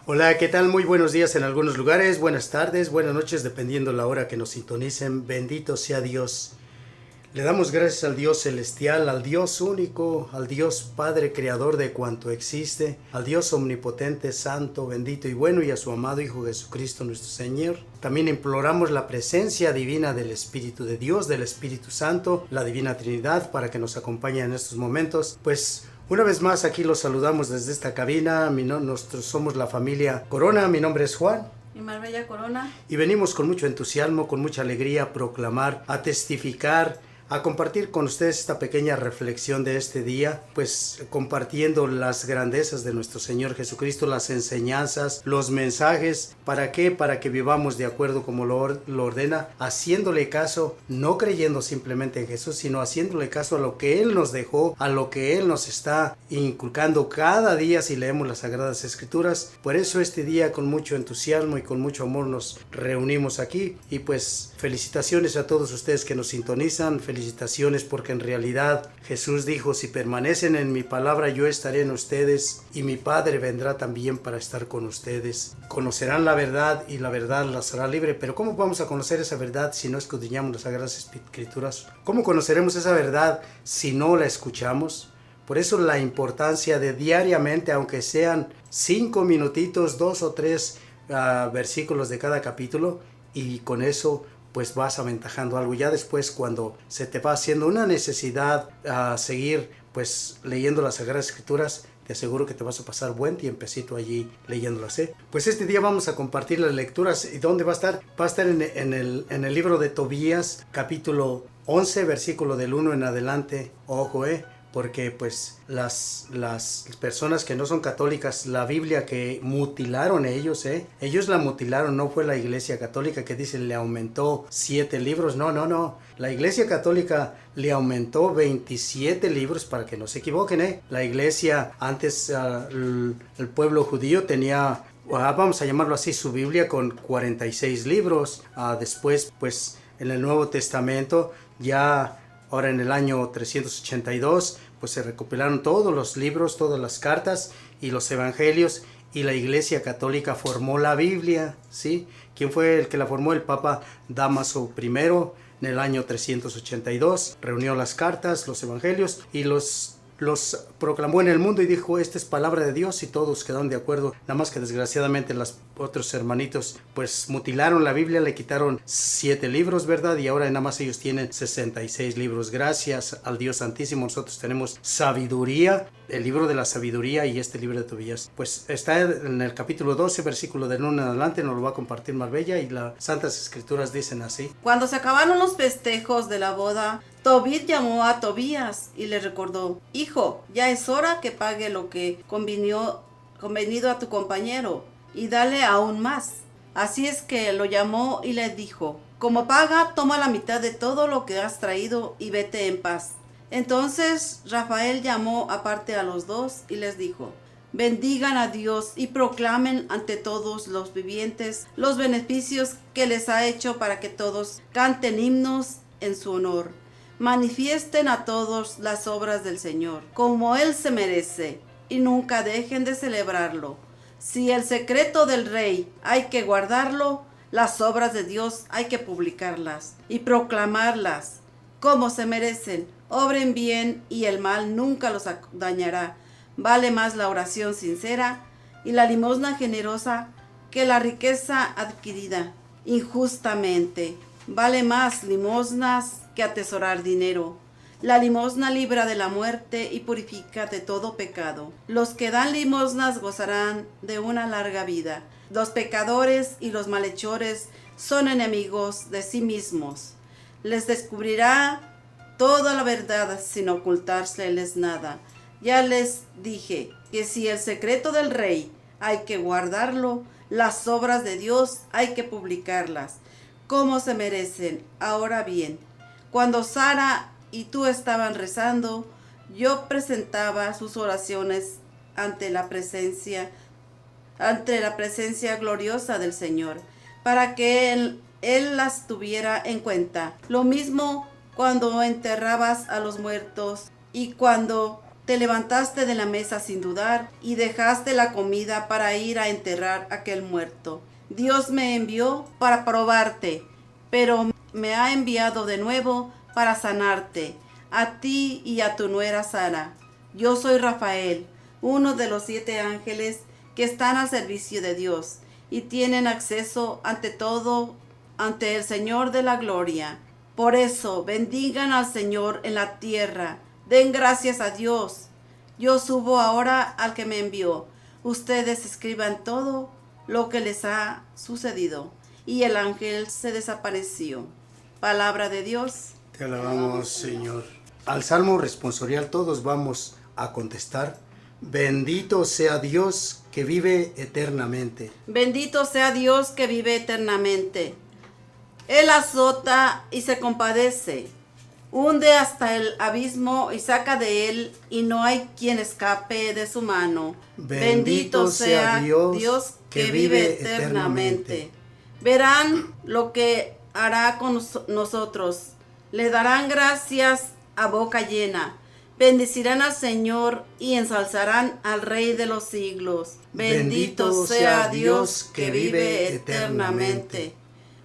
Hola, ¿qué tal? Muy buenos días en algunos lugares, buenas tardes, buenas noches, dependiendo la hora que nos sintonicen. Bendito sea Dios. Le damos gracias al Dios celestial, al Dios único, al Dios Padre creador de cuanto existe, al Dios omnipotente, santo, bendito y bueno, y a su amado Hijo Jesucristo nuestro Señor. También imploramos la presencia divina del Espíritu de Dios, del Espíritu Santo, la Divina Trinidad, para que nos acompañe en estos momentos. Pues una vez más aquí los saludamos desde esta cabina. Nosotros somos la familia Corona. Mi nombre es Juan. Y Marbella Corona. Y venimos con mucho entusiasmo, con mucha alegría a proclamar, a testificar, a compartir con ustedes esta pequeña reflexión de este día, pues compartiendo las grandezas de nuestro Señor Jesucristo, las enseñanzas, los mensajes. ¿Para qué? Para que vivamos de acuerdo como lo ordena, haciéndole caso, no creyendo simplemente en Jesús, sino haciéndole caso a lo que Él nos dejó, a lo que Él nos está inculcando cada día si leemos las Sagradas Escrituras. Por eso este día, con mucho entusiasmo y con mucho amor, nos reunimos aquí. Y pues felicitaciones a todos ustedes que nos sintonizan. Felicitaciones porque en realidad Jesús dijo: si permanecen en mi palabra, yo estaré en ustedes y mi Padre vendrá también para estar con ustedes. Conocerán la verdad y la verdad las hará libre. Pero ¿cómo vamos a conocer esa verdad si no escudriñamos las Sagradas Escrituras? ¿Cómo conoceremos esa verdad si no la escuchamos? Por eso la importancia de diariamente, aunque sean 5 minutitos, 2 o 3 versículos de cada capítulo, y con eso pues vas aventajando algo. Ya después, cuando se te va haciendo una necesidad a seguir pues leyendo las Sagradas Escrituras, te aseguro que te vas a pasar buen tiempecito allí leyéndolas, ¿eh? Pues este día vamos a compartir las lecturas. ¿Y dónde va a estar? Va a estar en el libro de Tobías, capítulo 11, versículo del 1 en adelante. Ojo, porque pues las personas que no son católicas, la Biblia que mutilaron ellos la mutilaron. No fue la Iglesia Católica que dice le aumentó 7 libros, no, la Iglesia Católica le aumentó 27 libros, para que no se equivoquen, la Iglesia antes, el pueblo judío tenía, vamos a llamarlo así, su Biblia con 46 libros. Después pues en el Nuevo Testamento, ya ahora en el año 382, pues se recopilaron todos los libros, todas las cartas y los evangelios, y la Iglesia Católica formó la Biblia, ¿sí? ¿Quién fue el que la formó? El Papa Dámaso I, en el año 382. Reunió las cartas, los evangelios, y los proclamó en el mundo y dijo: esta es palabra de Dios, y todos quedaron de acuerdo. Nada más que desgraciadamente los otros hermanitos pues mutilaron la Biblia, le quitaron 7 libros, ¿verdad? Y ahora nada más ellos tienen 66 libros. Gracias al Dios Santísimo nosotros tenemos sabiduría, el libro de la sabiduría, y este libro de Tobías pues está en el capítulo 12, versículo del 1 en adelante. Nos lo va a compartir Marbella, y las Santas Escrituras dicen así: Cuando se acabaron los festejos de la boda, Tobit llamó a Tobías y le recordó: hijo, ya es hora que pague lo que convenido a tu compañero, y dale aún más. Así es que lo llamó y le dijo: como paga, toma la mitad de todo lo que has traído y vete en paz. Entonces Rafael llamó aparte a los dos y les dijo: bendigan a Dios y proclamen ante todos los vivientes los beneficios que les ha hecho, para que todos canten himnos en su honor. Manifiesten a todos las obras del Señor, como Él se merece, y nunca dejen de celebrarlo. Si el secreto del Rey hay que guardarlo, las obras de Dios hay que publicarlas y proclamarlas como se merecen. Obren bien y el mal nunca los dañará. Vale más la oración sincera y la limosna generosa que la riqueza adquirida injustamente. Vale más limosnas que atesorar dinero. La limosna libra de la muerte y purifica de todo pecado. Los que dan limosnas gozarán de una larga vida. Los pecadores y los malhechores son enemigos de sí mismos. Les descubrirá toda la verdad sin ocultárseles nada. Ya les dije que si el secreto del Rey hay que guardarlo, las obras de Dios hay que publicarlas como se merecen. Ahora bien, cuando Sara y tú estaban rezando, yo presentaba sus oraciones ante la presencia gloriosa del Señor, para que Él las tuviera en cuenta. Lo mismo cuando enterrabas a los muertos y cuando Te levantaste de la mesa sin dudar y dejaste la comida para ir a enterrar a aquel muerto. Dios me envió para probarte, pero me ha enviado de nuevo para sanarte, a ti y a tu nuera Sara. Yo soy Rafael, uno de los 7 ángeles que están al servicio de Dios y tienen acceso ante todo ante el Señor de la gloria. Por eso, bendigan al Señor en la tierra, den gracias a Dios. Yo subo ahora al que me envió. Ustedes escriban todo lo que les ha sucedido. Y el ángel se desapareció. Palabra de Dios. Te alabamos, Señor. Al Salmo responsorial todos vamos a contestar: bendito sea Dios que vive eternamente. Bendito sea Dios que vive eternamente. Él azota y se compadece, hunde hasta el abismo y saca de él, y no hay quien escape de su mano. Bendito sea Dios que vive eternamente. Verán lo que hará con nosotros. Le darán gracias a boca llena. Bendecirán al Señor y ensalzarán al Rey de los siglos. Bendito sea Dios que vive eternamente.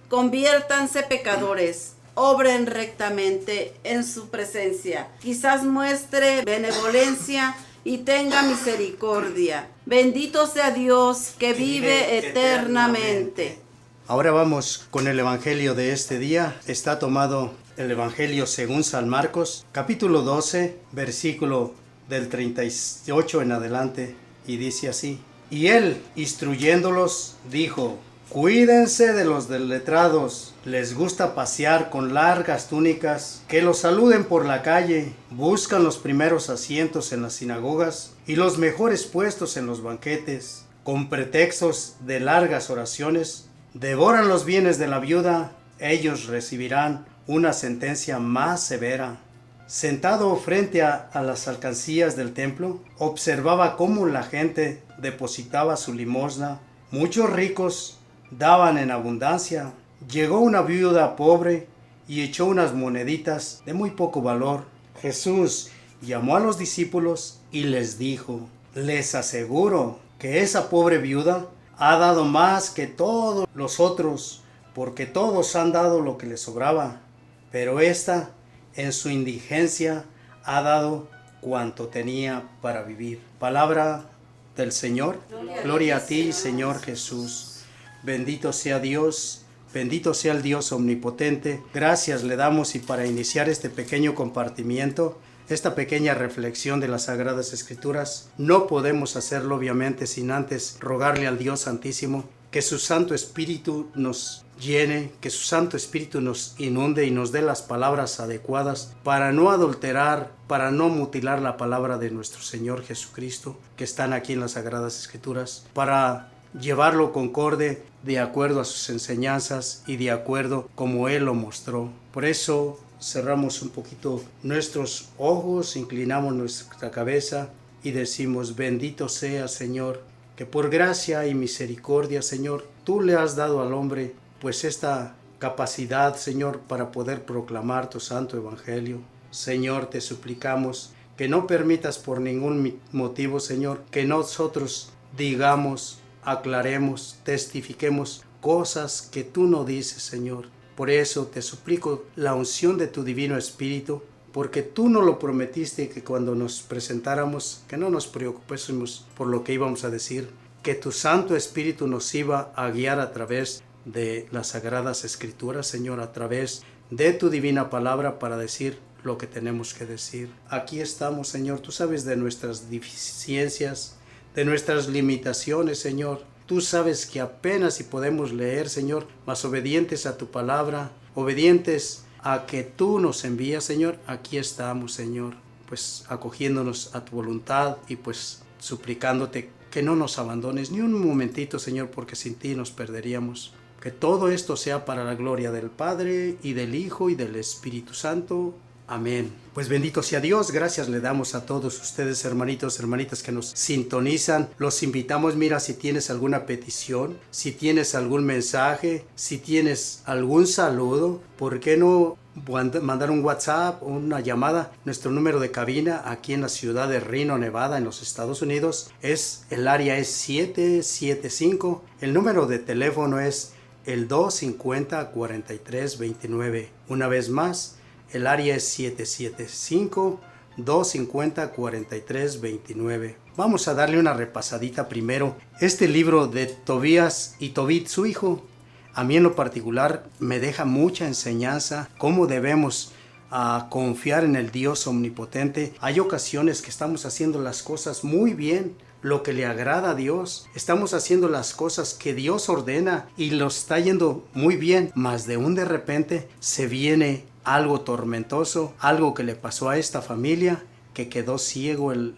Conviértanse pecadores, obren rectamente en su presencia. Quizás muestre benevolencia y tenga misericordia. Bendito sea Dios que vive eternamente. Ahora vamos con el Evangelio de este día. Está tomado el Evangelio según San Marcos, capítulo 12, versículo del 38 en adelante, y dice así: Y él, instruyéndolos, dijo: Cuídense de los letrados, les gusta pasear con largas túnicas, que los saluden por la calle, buscan los primeros asientos en las sinagogas y los mejores puestos en los banquetes, con pretextos de largas oraciones, devoran los bienes de la viuda, ellos recibirán una sentencia más severa. Sentado frente a las alcancías del templo, observaba cómo la gente depositaba su limosna. Muchos ricos daban en abundancia. Llegó una viuda pobre y echó unas moneditas de muy poco valor. Jesús llamó a los discípulos y les dijo: les aseguro que esa pobre viuda ha dado más que todos los otros, porque todos han dado lo que les sobraba, pero esta, en su indigencia, ha dado cuanto tenía para vivir. Palabra del Señor. Gloria a ti, Señor Jesús. Bendito sea Dios, bendito sea el Dios omnipotente. Gracias le damos, y para iniciar este pequeño compartimiento, esta pequeña reflexión de las Sagradas Escrituras, no podemos hacerlo obviamente sin antes rogarle al Dios Santísimo que su Santo Espíritu nos llene, que su Santo Espíritu nos inunde y nos dé las palabras adecuadas para no adulterar, para no mutilar la palabra de nuestro Señor Jesucristo, que están aquí en las Sagradas Escrituras, para llevarlo concorde de acuerdo a sus enseñanzas y de acuerdo como Él lo mostró. Por eso cerramos un poquito nuestros ojos, inclinamos nuestra cabeza y decimos: bendito sea, Señor, que por gracia y misericordia, Señor, tú le has dado al hombre pues esta capacidad, Señor, para poder proclamar tu santo evangelio. Señor, te suplicamos que no permitas por ningún motivo, Señor, que nosotros digamos, aclaremos, testifiquemos cosas que tú no dices, Señor. Por eso te suplico la unción de tu Divino Espíritu, porque tú nos lo prometiste, que cuando nos presentáramos, que no nos preocupésemos por lo que íbamos a decir, que tu Santo Espíritu nos iba a guiar a través de las Sagradas Escrituras, Señor, a través de tu divina palabra para decir lo que tenemos que decir. Aquí estamos, Señor, tú sabes de nuestras deficiencias, de nuestras limitaciones, Señor. Tú sabes que apenas si podemos leer, Señor, mas obedientes a tu palabra, obedientes a que tú nos envías, Señor, aquí estamos, Señor, pues acogiéndonos a tu voluntad y pues suplicándote que no nos abandones ni un momentito, Señor, porque sin ti nos perderíamos. Que todo esto sea para la gloria del Padre y del Hijo y del Espíritu Santo. Amén. Pues bendito sea Dios, gracias le damos a todos ustedes, hermanitos, hermanitas que nos sintonizan. Los invitamos, mira, si tienes alguna petición, si tienes algún mensaje, si tienes algún saludo, ¿por qué no mandar un WhatsApp, una llamada. Nuestro número de cabina aquí en la ciudad de Reno, Nevada, en los Estados Unidos, el área es 775. El número de teléfono es el 250-4329. Una vez más, el área es 775-250-4329. Vamos a darle una repasadita primero. Este libro de Tobías y Tobit, su hijo, a mí en lo particular me deja mucha enseñanza, cómo debemos confiar en el Dios omnipotente. Hay ocasiones que estamos haciendo las cosas muy bien, lo que le agrada a Dios. Estamos haciendo las cosas que Dios ordena y lo está yendo muy bien, mas de repente se viene algo tormentoso, algo que le pasó a esta familia, que quedó ciego el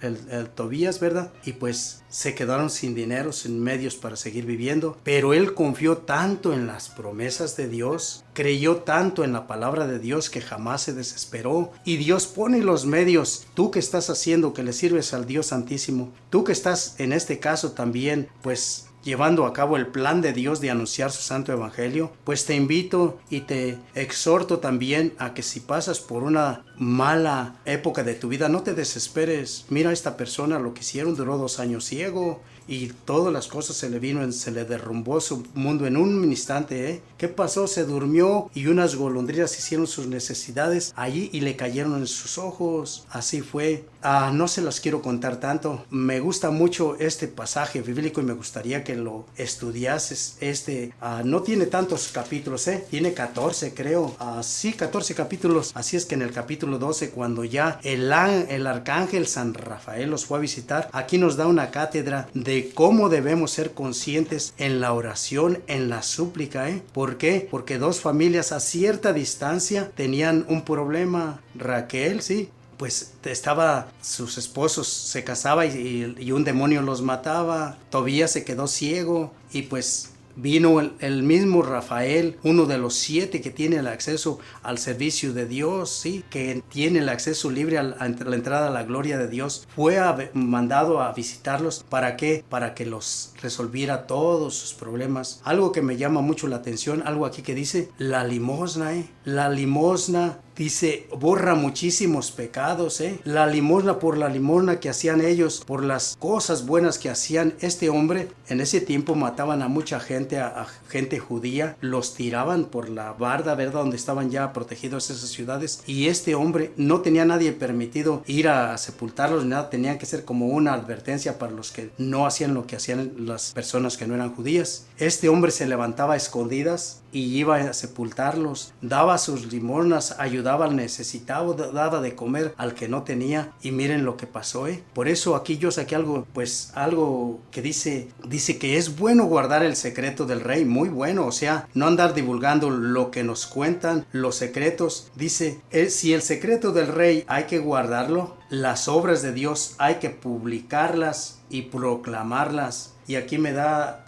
Tobías, ¿verdad? Y pues se quedaron sin dinero, sin medios para seguir viviendo. Pero él confió tanto en las promesas de Dios, creyó tanto en la palabra de Dios que jamás se desesperó. Y Dios pone los medios. Tú que estás haciendo, que le sirves al Dios Santísimo, tú que estás en este caso también, pues llevando a cabo el plan de Dios de anunciar su santo evangelio, pues te invito y te exhorto también a que si pasas por una mala época de tu vida, no te desesperes. Mira a esta persona, lo que hicieron, duró 2 años ciego y todas las cosas se le derrumbó su mundo en un instante, ¿eh? ¿Qué pasó? Se durmió y unas golondrinas hicieron sus necesidades allí y le cayeron en sus ojos. Así fue. No se las quiero contar tanto. Me gusta mucho este pasaje bíblico y me gustaría que lo estudiases. No tiene tantos capítulos, tiene 14 creo. Sí, 14 capítulos. Así es que en el capítulo 12, cuando ya el arcángel San Rafael los fue a visitar, aquí nos da una cátedra de cómo debemos ser conscientes en la oración, en la súplica. ¿Por qué? Porque 2 familias a cierta distancia tenían un problema. Raquel, sí, pues sus esposos se casaba y un demonio los mataba. Tobías se quedó ciego y pues vino el mismo Rafael, uno de los 7 que tiene el acceso al servicio de Dios, ¿sí? Que tiene el acceso libre a la entrada a la gloria de Dios. Fue mandado a visitarlos. ¿Para qué? Para que los resolviera todos sus problemas. Algo que me llama mucho la atención, algo aquí que dice la limosna, La limosna dice, borra muchísimos pecados, La limosna, por la limosna que hacían ellos, por las cosas buenas que hacían. Este hombre, en ese tiempo mataban a mucha gente, a gente judía, los tiraban por la barda, ¿verdad? Donde estaban ya protegidos esas ciudades. Y este hombre no tenía nadie permitido ir a sepultarlos ni nada. Tenían que ser como una advertencia para los que no hacían lo que hacían las personas que no eran judías. Este hombre se levantaba a escondidas y iba a sepultarlos, daba sus limosnas, ayudaba al necesitado, daba de comer al que no tenía. Y miren lo que pasó, Por eso aquí yo saqué algo que dice que es bueno guardar el secreto del rey, muy bueno, o sea, no andar divulgando lo que nos cuentan, los secretos. Dice, si el secreto del rey hay que guardarlo, las obras de Dios hay que publicarlas y proclamarlas. Y aquí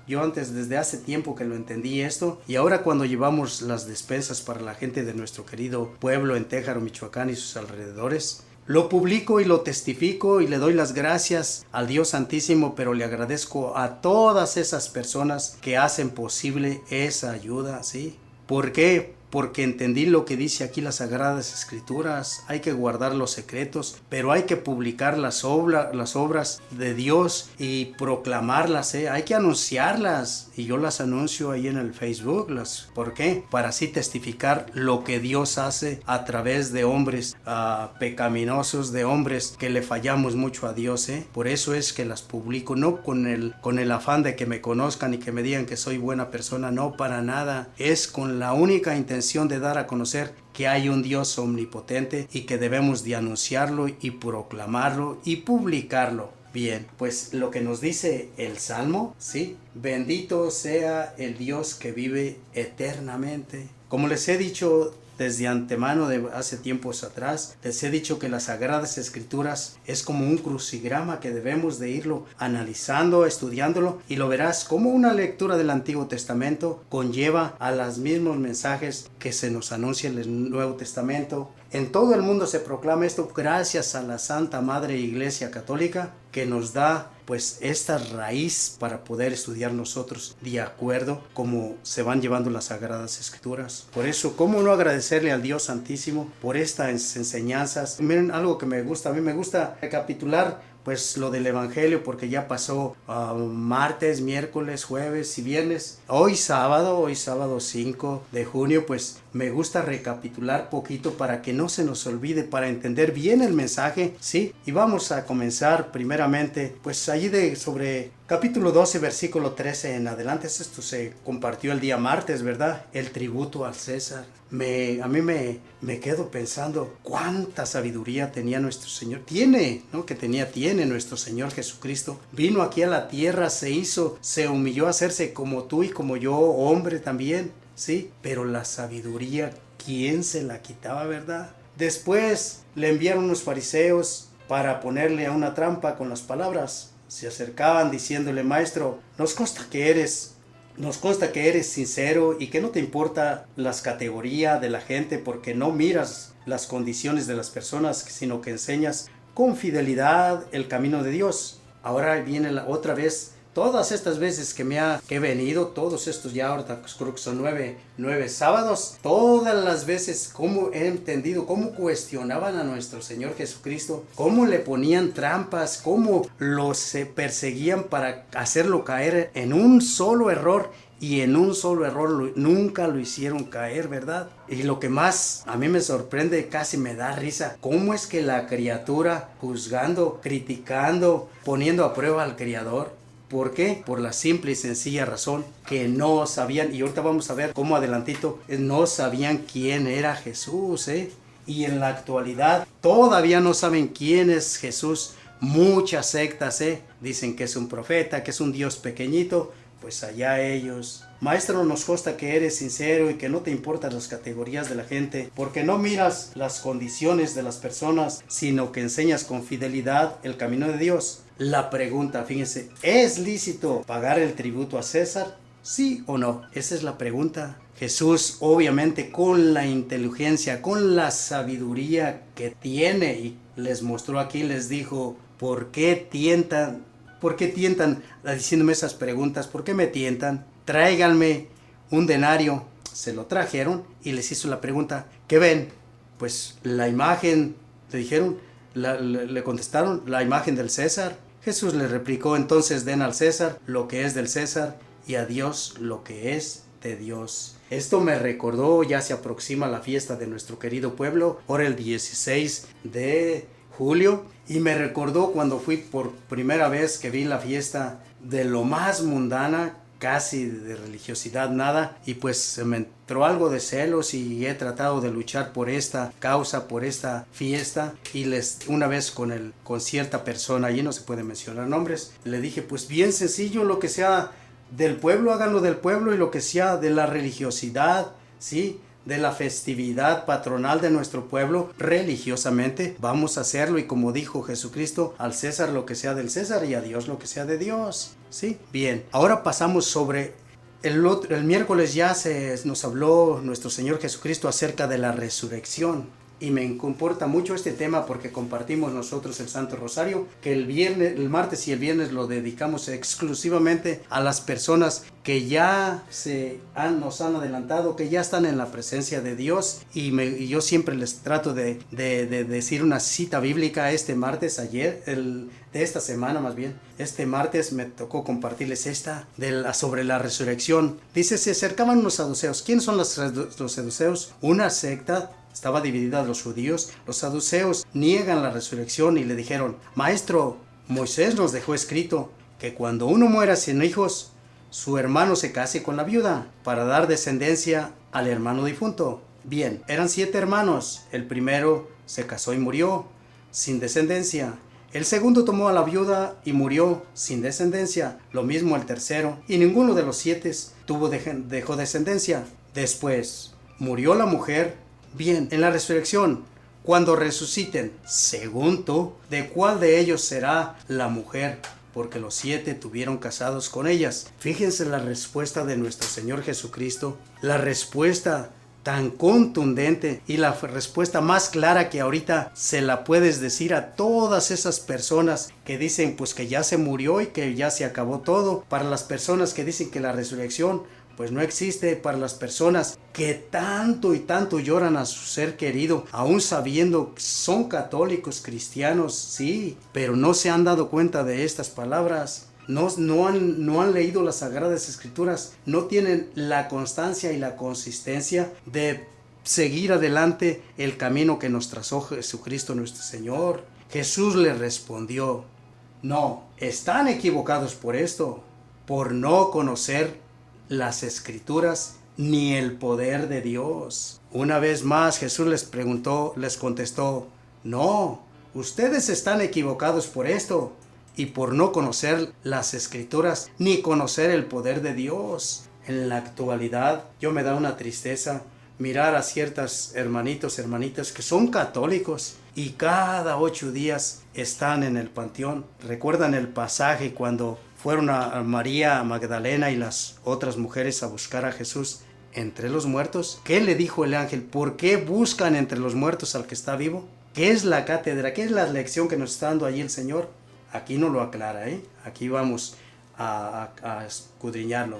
yo antes, desde hace tiempo que lo entendí esto, y ahora cuando llevamos las despensas para la gente de nuestro querido pueblo en Téjaro, Michoacán y sus alrededores, lo publico y lo testifico y le doy las gracias al Dios Santísimo, pero le agradezco a todas esas personas que hacen posible esa ayuda, ¿sí? ¿Por qué? Porque entendí lo que dice aquí las Sagradas Escrituras. Hay que guardar los secretos, pero hay que publicar las obras de Dios y proclamarlas, Hay que anunciarlas. Y yo las anuncio ahí en el Facebook. ¿Por qué? Para así testificar lo que Dios hace a través de hombres pecaminosos, de hombres que le fallamos mucho a Dios, Por eso es que las publico, no con el afán de que me conozcan y que me digan que soy buena persona, no, para nada. Es con la única intención de dar a conocer que hay un Dios omnipotente y que debemos de anunciarlo y proclamarlo y publicarlo. Bien, pues lo que nos dice el Salmo, ¿sí? Bendito sea el Dios que vive eternamente. Como les he dicho desde antemano, de hace tiempos atrás, les he dicho que las Sagradas Escrituras es como un crucigrama que debemos de irlo analizando, estudiándolo, y lo verás como una lectura del Antiguo Testamento conlleva a los mismos mensajes que se nos anuncia en el Nuevo Testamento. En todo el mundo se proclama esto gracias a la Santa Madre Iglesia Católica, que nos da pues esta raíz para poder estudiar nosotros de acuerdo como se van llevando las Sagradas Escrituras. Por eso, ¿cómo no agradecerle al Dios Santísimo por estas enseñanzas? Miren, algo que me gusta, a mí me gusta recapitular pues lo del Evangelio, porque ya pasó martes, miércoles, jueves y viernes. Hoy sábado 5 de junio, pues me gusta recapitular poquito para que no se nos olvide, para entender bien el mensaje, ¿sí? Y vamos a comenzar primeramente, pues allí sobre capítulo 12, versículo 13 en adelante. Esto se compartió el día martes, ¿verdad? El tributo al César. A mí me quedo pensando cuánta sabiduría tenía nuestro Señor. Tiene nuestro Señor Jesucristo. Vino aquí a la tierra, se humilló a hacerse como tú y como yo, hombre también, ¿sí? Pero la sabiduría, ¿quién se la quitaba, verdad? Después le enviaron unos fariseos para ponerle a una trampa con las palabras. Se acercaban diciéndole: Maestro, nos consta que eres sincero y que no te importa las categorías de la gente, porque no miras las condiciones de las personas, sino que enseñas con fidelidad el camino de Dios. Ahora viene otra vez, todas estas veces que he venido, todos estos ya ahorita creo que son nueve sábados, todas las veces cómo he entendido, cómo cuestionaban a nuestro Señor Jesucristo, cómo le ponían trampas, cómo se perseguían para hacerlo caer en un solo error. Y en un solo error nunca lo hicieron caer, ¿verdad? Y lo que más a mí me sorprende, casi me da risa, cómo es que la criatura, juzgando, criticando, poniendo a prueba al Creador. ¿Por qué? Por la simple y sencilla razón que no sabían, y ahorita vamos a ver cómo adelantito, no sabían quién era Jesús, ¿eh? Y en la actualidad todavía no saben quién es Jesús. Muchas sectas, dicen que es un profeta, que es un Dios pequeñito. Pues allá ellos. Maestro, nos consta que eres sincero y que no te importan las categorías de la gente, porque no miras las condiciones de las personas, sino que enseñas con fidelidad el camino de Dios. La pregunta, fíjense, ¿es lícito pagar el tributo a César? ¿Sí o no? Esa es la pregunta. Jesús, obviamente, con la inteligencia, con la sabiduría que tiene, y les mostró aquí, les dijo: ¿por qué tientan diciéndome esas preguntas? ¿Por qué me tientan? Tráiganme un denario. Se lo trajeron y les hizo la pregunta: ¿qué ven? Pues la imagen, le dijeron, le contestaron: la imagen del César. Jesús les replicó: entonces den al César lo que es del César y a Dios lo que es de Dios. Esto me recordó, ya se aproxima la fiesta de nuestro querido pueblo, ahora el 16 de julio, y me recordó cuando fui por primera vez, que vi la fiesta de lo más mundana, casi de religiosidad nada, y pues se me entró algo de celos y he tratado de luchar por esta causa, por esta fiesta. Y una vez con cierta persona, allí no se puede mencionar nombres, le dije: pues bien sencillo, lo que sea del pueblo, háganlo del pueblo, y lo que sea de la religiosidad, ¿sí?, de la festividad patronal de nuestro pueblo, religiosamente vamos a hacerlo. Y como dijo Jesucristo: al César lo que sea del César y a Dios lo que sea de Dios. ¿Sí? Bien, ahora pasamos sobre el miércoles. Ya nos habló nuestro Señor Jesucristo acerca de la resurrección. Y me importa mucho este tema porque compartimos nosotros el Santo Rosario, que el martes y el viernes lo dedicamos exclusivamente a las personas que ya nos han adelantado, que ya están en la presencia de Dios. Y yo siempre les trato de decir una cita bíblica. Este martes, de esta semana más bien, este martes me tocó compartirles sobre la resurrección. Dice: se acercaban unos saduceos. ¿Quiénes son los saduceos? Una secta. Estaba dividida de los judíos. Los saduceos niegan la resurrección y le dijeron: Maestro, Moisés nos dejó escrito que cuando uno muera sin hijos, su hermano se case con la viuda para dar descendencia al hermano difunto. Bien, eran 7 hermanos. El primero se casó y murió sin descendencia. El segundo tomó a la viuda y murió sin descendencia. Lo mismo el tercero. Y ninguno de los 7 dejó descendencia. Después murió la mujer. Bien, en la resurrección, cuando resuciten, según tú, ¿de cuál de ellos será la mujer? Porque los 7 tuvieron casados con ellas. Fíjense la respuesta de nuestro Señor Jesucristo, la respuesta tan contundente y la respuesta más clara que ahorita se la puedes decir a todas esas personas que dicen pues que ya se murió y que ya se acabó todo, para las personas que dicen que la resurrección pues no existe, para las personas que tanto y tanto lloran a su ser querido, aún sabiendo que son católicos, cristianos, sí, pero no se han dado cuenta de estas palabras. No han leído las Sagradas Escrituras, no tienen la constancia y la consistencia de seguir adelante el camino que nos trazó Jesucristo nuestro Señor. Jesús le respondió, no, están equivocados por esto, por no conocer las Escrituras ni el poder de Dios. Una vez más Jesús les contestó, no, ustedes están equivocados por esto, y por no conocer las Escrituras ni conocer el poder de Dios. En la actualidad yo me da una tristeza mirar a ciertas hermanitas que son católicos y cada 8 días están en el panteón. ¿Recuerdan el pasaje cuando fueron a María Magdalena y las otras mujeres a buscar a Jesús entre los muertos? ¿Qué le dijo el ángel? ¿Por qué buscan entre los muertos al que está vivo? ¿Qué es la cátedra? ¿Qué es la lección que nos está dando allí el Señor? Aquí no lo aclara, Aquí vamos a escudriñarlo.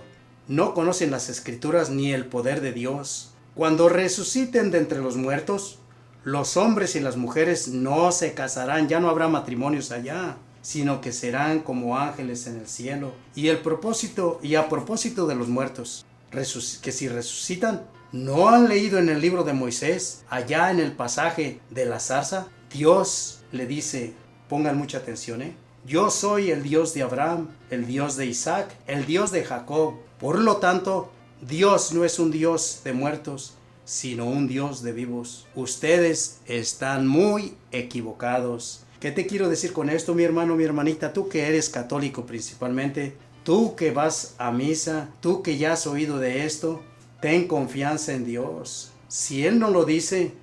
No conocen las Escrituras ni el poder de Dios. Cuando resuciten de entre los muertos, los hombres y las mujeres no se casarán, ya no habrá matrimonios allá, sino que serán como ángeles en el cielo. Y a propósito de los muertos, que si resucitan, ¿no han leído en el libro de Moisés, allá en el pasaje de la zarza? Dios le dice, pongan mucha atención, yo soy el Dios de Abraham, el Dios de Isaac, el Dios de Jacob. Por lo tanto, Dios no es un Dios de muertos, sino un Dios de vivos. Ustedes están muy equivocados. ¿Qué te quiero decir con esto, mi hermano, mi hermanita? Tú que eres católico principalmente, tú que vas a misa, tú que ya has oído de esto, ten confianza en Dios. Si Él no lo dice,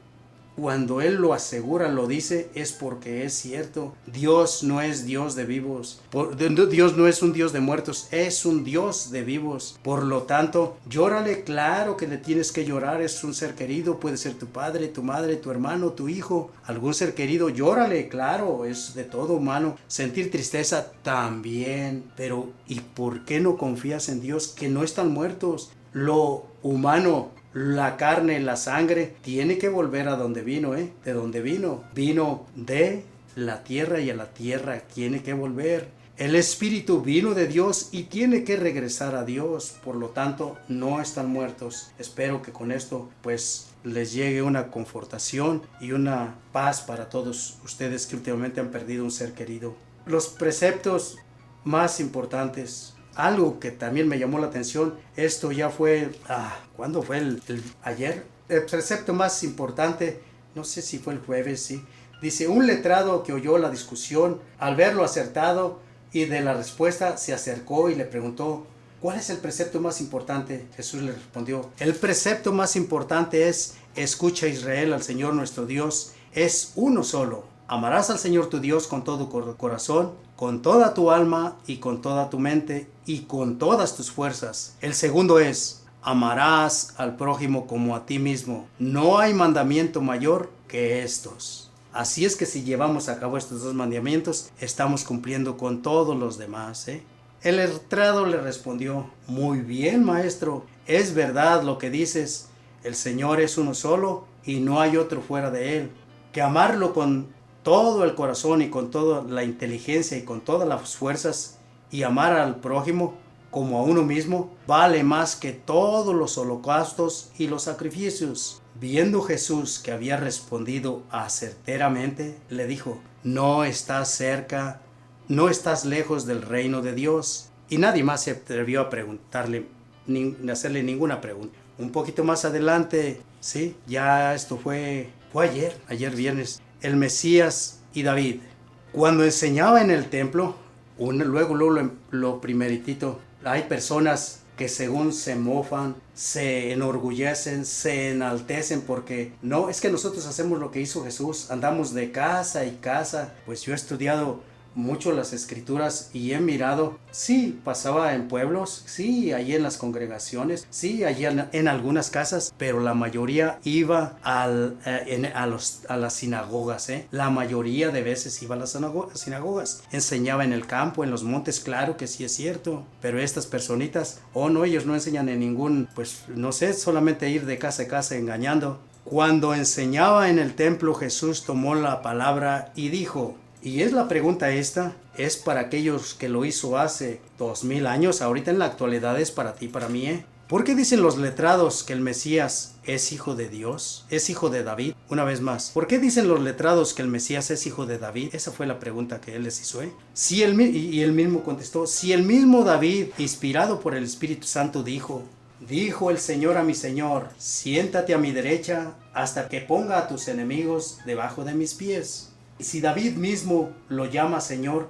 cuando Él lo asegura, lo dice, es porque es cierto. Dios no es Dios de vivos. Dios no es un Dios de muertos, es un Dios de vivos. Por lo tanto, llórale, claro que le tienes que llorar, es un ser querido, puede ser tu padre, tu madre, tu hermano, tu hijo, algún ser querido, llórale, claro, es de todo humano. Sentir tristeza también, pero ¿y por qué no confías en Dios que no están muertos? Lo humano, la carne, la sangre, tiene que volver a donde vino, ¿De dónde vino? Vino de la tierra y a la tierra tiene que volver. El espíritu vino de Dios y tiene que regresar a Dios. Por lo tanto, no están muertos. Espero que con esto, pues, les llegue una confortación y una paz para todos ustedes que últimamente han perdido un ser querido. Los preceptos más importantes. Algo que también me llamó la atención, esto ya fue, ¿cuándo fue? Ayer. El precepto más importante, no sé si fue el jueves, sí. Dice, un letrado que oyó la discusión, al verlo acertado y de la respuesta, se acercó y le preguntó, ¿cuál es el precepto más importante? Jesús le respondió, el precepto más importante es, escucha Israel al Señor nuestro Dios, es uno solo. Amarás al Señor tu Dios con todo tu corazón, con toda tu alma y con toda tu mente y con todas tus fuerzas. El segundo es, amarás al prójimo como a ti mismo. No hay mandamiento mayor que estos. Así es que si llevamos a cabo estos 2 mandamientos, estamos cumpliendo con todos los demás, El letrado le respondió, muy bien, maestro, es verdad lo que dices. El Señor es uno solo y no hay otro fuera de Él. Que amarlo con todo el corazón y con toda la inteligencia y con todas las fuerzas y amar al prójimo como a uno mismo vale más que todos los holocaustos y los sacrificios. Viendo Jesús que había respondido acerteramente, le dijo, no estás cerca, no estás lejos del reino de Dios. Y nadie más se atrevió a preguntarle, ni hacerle ninguna pregunta. Un poquito más adelante, sí, ya esto fue ayer viernes, el Mesías y David. Cuando enseñaba en el templo, luego lo primeritito, hay personas que según se mofan, se enorgullecen, se enaltecen porque no, es que nosotros hacemos lo que hizo Jesús, andamos de casa y casa. Pues yo he estudiado mucho las escrituras y he mirado, sí, pasaba en pueblos, sí, allí en las congregaciones, sí, allí en algunas casas, pero la mayoría iba a las sinagogas, La mayoría de veces iba a las sinagogas. Enseñaba en el campo, en los montes, claro que sí es cierto, pero estas personitas, no, ellos no enseñan en ningún, pues no sé, solamente ir de casa a casa engañando. Cuando enseñaba en el templo, Jesús tomó la palabra y dijo, y es la pregunta esta, es para aquellos que lo hizo hace 2000 años, ahorita en la actualidad es para ti y para mí, ¿Por qué dicen los letrados que el Mesías es hijo de Dios? ¿Es hijo de David? Una vez más, ¿por qué dicen los letrados que el Mesías es hijo de David? Esa fue la pregunta que él les hizo, Si él mismo contestó, si el mismo David, inspirado por el Espíritu Santo, dijo el Señor a mi Señor, siéntate a mi derecha hasta que ponga a tus enemigos debajo de mis pies. Y si David mismo lo llama Señor,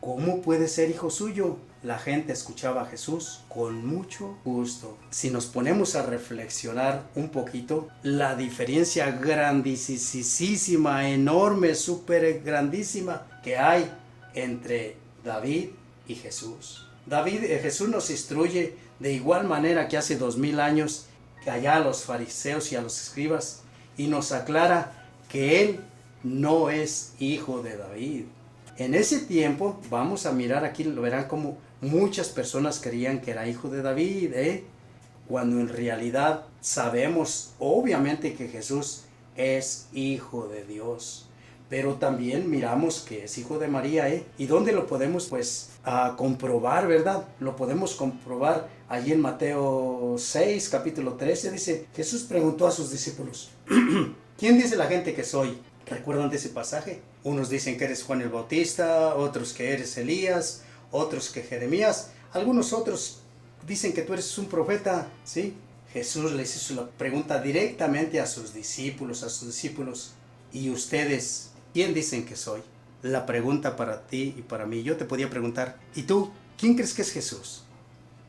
¿cómo puede ser hijo suyo? La gente escuchaba a Jesús con mucho gusto. Si nos ponemos a reflexionar un poquito, la diferencia grandísima, enorme, súper grandísima que hay entre David y Jesús. Jesús nos instruye de igual manera que hace 2000 años que allá a los fariseos y a los escribas, y nos aclara que él no es hijo de David. En ese tiempo, vamos a mirar aquí, lo verán como muchas personas creían que era hijo de David, cuando en realidad sabemos obviamente que Jesús es hijo de Dios. Pero también miramos que es hijo de María, ¿Y dónde lo podemos comprobar, verdad? Lo podemos comprobar allí en Mateo 6, capítulo 13, dice, Jesús preguntó a sus discípulos, ¿quién dice la gente que soy? ¿Recuerdan de ese pasaje? Unos dicen que eres Juan el Bautista, otros que eres Elías, otros que Jeremías, algunos otros dicen que tú eres un profeta, ¿sí? Jesús les hizo la pregunta directamente a sus discípulos, ¿y ustedes quién dicen que soy? La pregunta para ti y para mí. Yo te podía preguntar, ¿y tú? ¿Quién crees que es Jesús?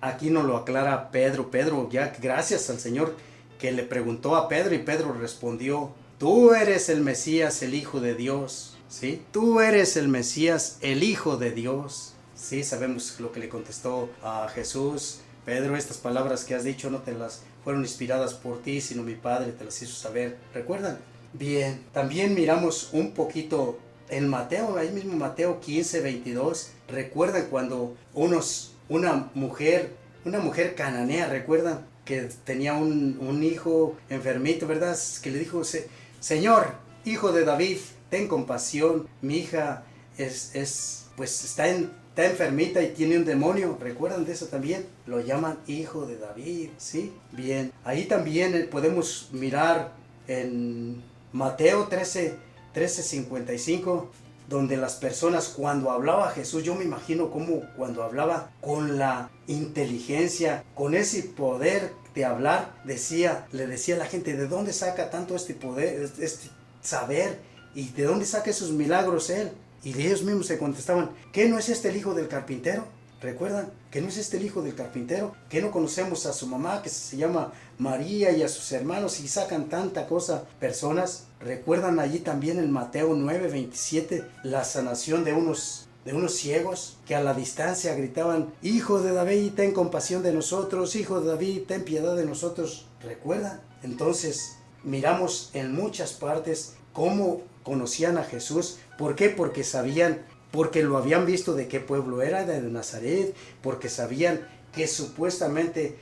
Aquí nos lo aclara Pedro. Pedro, ya gracias al Señor que le preguntó a Pedro y Pedro respondió, tú eres el Mesías, el Hijo de Dios, ¿sí? Tú eres el Mesías, el Hijo de Dios. Sí, sabemos lo que le contestó a Jesús. Pedro, estas palabras que has dicho no te las fueron inspiradas por ti, sino mi Padre te las hizo saber. ¿Recuerdan? Bien, también miramos un poquito en Mateo, ahí mismo Mateo 15, 22. ¿Recuerdan cuando una mujer cananea, recuerdan? Que tenía un hijo enfermito, ¿verdad? Que le dijo, Señor, hijo de David, ten compasión, mi hija está enfermita y tiene un demonio. ¿Recuerdan de eso también? Lo llaman hijo de David, ¿sí? Bien, ahí también podemos mirar en Mateo 13:55, donde las personas, cuando hablaba Jesús, yo me imagino como cuando hablaba con la inteligencia, con ese poder de hablar, le decía a la gente, ¿de dónde saca tanto este poder, este saber? ¿Y de dónde saca esos milagros él? Y ellos mismos se contestaban, ¿qué no es este el hijo del carpintero? ¿Recuerdan? ¿Que no es este el hijo del carpintero? ¿Que no conocemos a su mamá que se llama María y a sus hermanos y sacan tanta cosa? Personas, ¿recuerdan allí también en Mateo 9:27 la sanación de unos ciegos que a la distancia gritaban, Hijo de David, ten compasión de nosotros, Hijo de David, ten piedad de nosotros? ¿Recuerdan? Entonces, miramos en muchas partes cómo conocían a Jesús. ¿Por qué? Porque lo habían visto de qué pueblo era, de Nazaret, porque sabían que supuestamente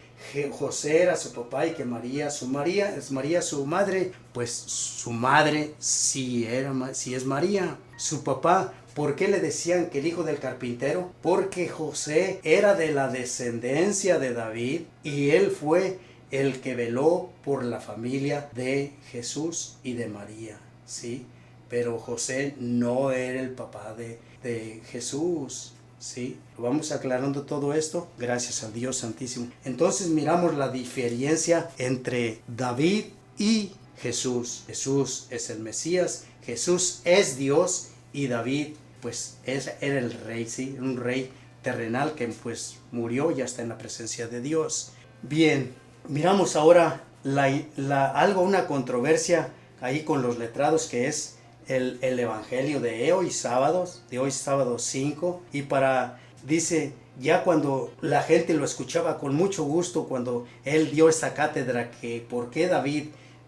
José era su papá y que María su madre, pues su madre sí es María. Su papá, ¿por qué le decían que el hijo del carpintero? Porque José era de la descendencia de David y él fue el que veló por la familia de Jesús y de María, ¿sí? Pero José no era el papá de Jesús, ¿sí? Vamos aclarando todo esto, gracias a Dios Santísimo. Entonces miramos la diferencia entre David y Jesús. Jesús es el Mesías, Jesús es Dios y David pues era el rey, ¿sí? Un rey terrenal que pues murió, ya está en la presencia de Dios. Bien, miramos ahora una controversia ahí con los letrados, que es el evangelio de hoy sábado 5, y dice, ya cuando la gente lo escuchaba con mucho gusto, cuando él dio esta cátedra, que por qué David,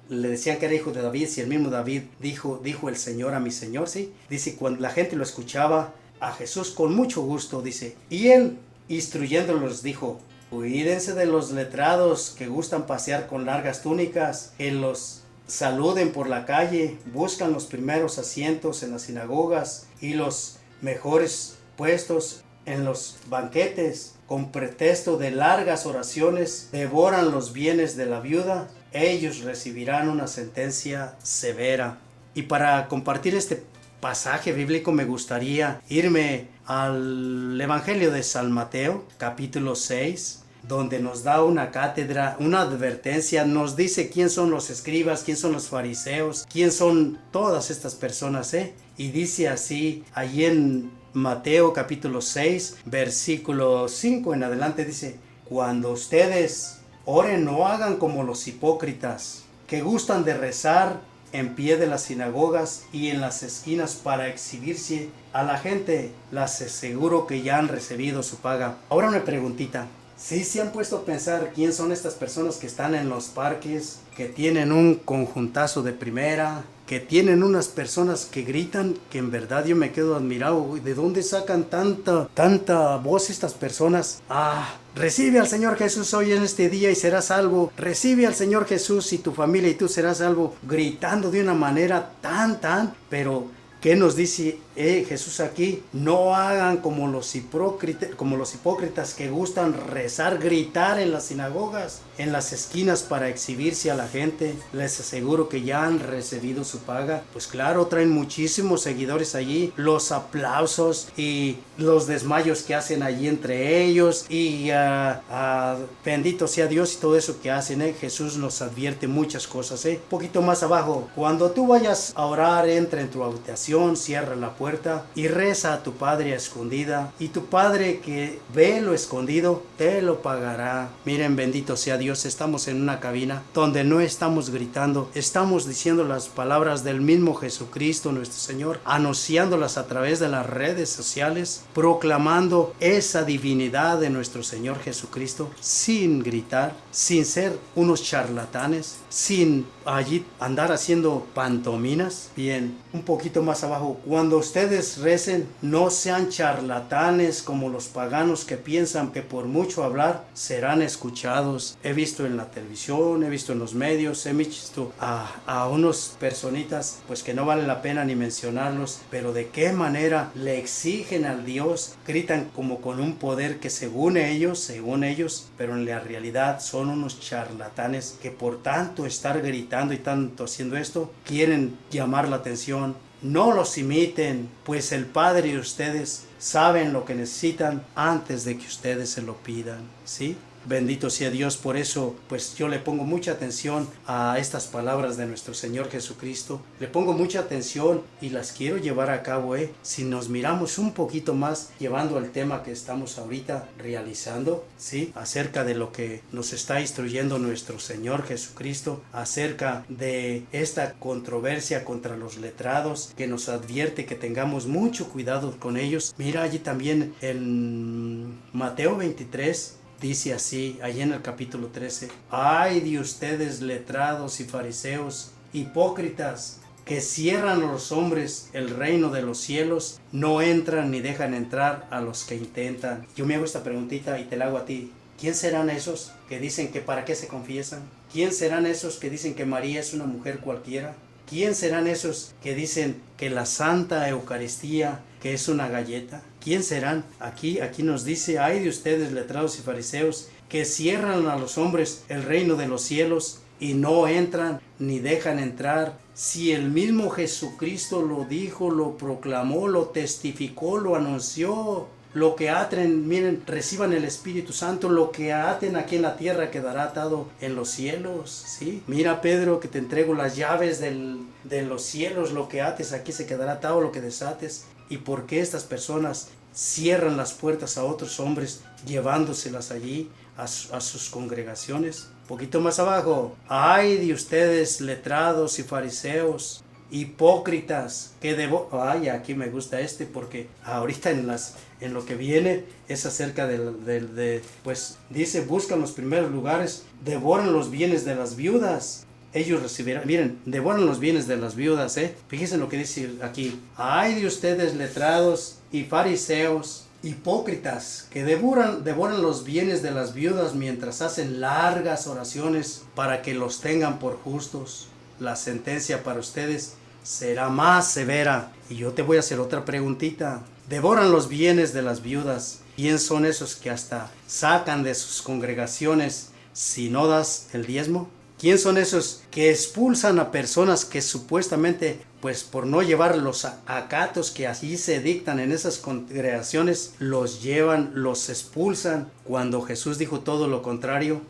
le decían que era hijo de David, si el mismo David dijo el Señor a mi Señor, ¿sí? Dice, cuando la gente lo escuchaba a Jesús con mucho gusto, dice, y él, instruyéndolos, dijo, cuídense de los letrados que gustan pasear con largas túnicas, que los saluden por la calle, buscan los primeros asientos en las sinagogas y los mejores puestos en los banquetes, con pretexto de largas oraciones, devoran los bienes de la viuda. Ellos recibirán una sentencia severa. Y para compartir este pasaje bíblico me gustaría irme al Evangelio de San Mateo, capítulo 6, donde nos da una cátedra, una advertencia, nos dice quién son los escribas, quién son los fariseos, quién son todas estas personas, Y dice así, allí en Mateo capítulo 6, versículo 5 en adelante, dice, cuando ustedes oren, no hagan como los hipócritas, que gustan de rezar en pie de las sinagogas y en las esquinas para exhibirse a la gente. Les aseguro que ya han recibido su paga. Ahora una preguntita. ¿Sí se han puesto a pensar quién son estas personas que están en los parques, que tienen un conjuntazo de primera, que tienen unas personas que gritan, que en verdad yo me quedo admirado? ¿De dónde sacan tanta voz estas personas? Recibe al Señor Jesús hoy en este día y serás salvo. Recibe al Señor Jesús y tu familia y tú serás salvo. Gritando de una manera pero ¿qué nos dice Jesús aquí? No hagan como los hipócritas que gustan rezar, gritar en las sinagogas, en las esquinas para exhibirse a la gente. Les aseguro que ya han recibido su paga. Pues claro, traen muchísimos seguidores allí. Los aplausos y los desmayos que hacen allí entre ellos. Y bendito sea Dios y todo eso que hacen. Jesús nos advierte muchas cosas. Un poquito más abajo. Cuando tú vayas a orar, entra en tu habitación, cierra la puerta y reza a tu Padre a escondida, y tu Padre que ve lo escondido te lo pagará. Miren, bendito sea Dios, estamos en una cabina donde no estamos gritando, estamos diciendo las palabras del mismo Jesucristo nuestro Señor, anunciándolas a través de las redes sociales, proclamando esa divinidad de nuestro Señor Jesucristo sin gritar, sin ser unos charlatanes, sin allí andar haciendo pantominas. Bien, un poquito más abajo, cuando ustedes recen, no sean charlatanes como los paganos que piensan que por mucho hablar serán escuchados. He visto en la televisión, he visto en los medios, he visto a unos personitas pues que no vale la pena ni mencionarlos, pero de qué manera le exigen al Dios, gritan como con un poder que según ellos, pero en la realidad son unos charlatanes que por tanto estar gritando y tanto haciendo esto, quieren llamar la atención. No los imiten, pues el Padre y ustedes saben lo que necesitan antes de que ustedes se lo pidan, ¿sí? Bendito sea Dios. Por eso pues yo le pongo mucha atención a estas palabras de nuestro Señor Jesucristo, le pongo mucha atención y las quiero llevar a cabo. Si nos miramos un poquito más llevando el tema que estamos ahorita realizando, ¿sí? Acerca de lo que nos está instruyendo nuestro Señor Jesucristo, acerca de esta controversia contra los letrados, que nos advierte que tengamos mucho cuidado con ellos. Mira allí también en Mateo 23, dice así, allí en el capítulo 13, ay de ustedes letrados y fariseos, hipócritas, que cierran a los hombres el reino de los cielos, no entran ni dejan entrar a los que intentan. Yo me hago esta preguntita y te la hago a ti. ¿Quién serán esos que dicen que para qué se confiesan? ¿Quién serán esos que dicen que María es una mujer cualquiera? ¿Quién serán esos que dicen que la Santa Eucaristía, que es una galleta? ¿Quién serán? Aquí nos dice, ay de ustedes letrados y fariseos, que cierran a los hombres el reino de los cielos y no entran ni dejan entrar. Si el mismo Jesucristo lo dijo, lo proclamó, lo testificó, lo anunció. Lo que aten, miren, reciban el Espíritu Santo, lo que aten aquí en la tierra quedará atado en los cielos, ¿sí? Mira, Pedro, que te entrego las llaves de los cielos, lo que ates aquí se quedará atado, lo que desates. ¿Y por qué estas personas cierran las puertas a otros hombres, llevándoselas allí a sus congregaciones? Un poquito más abajo, ay de ustedes letrados y fariseos, hipócritas, que ay, aquí me gusta porque ahorita en lo que viene es acerca pues dice, buscan los primeros lugares, devoran los bienes de las viudas. Ellos recibirán, miren, devoran los bienes de las viudas, Fíjense lo que dice aquí. Ay de ustedes, letrados y fariseos, hipócritas, que devoran los bienes de las viudas mientras hacen largas oraciones para que los tengan por justos. La sentencia para ustedes será más severa. Y yo te voy a hacer otra preguntita. Devoran los bienes de las viudas. ¿Quién son esos que hasta sacan de sus congregaciones si no das el diezmo? ¿Quién son esos que expulsan a personas que supuestamente, pues por no llevar los acatos que así se dictan en esas congregaciones, los llevan, los expulsan, cuando Jesús dijo todo lo contrario?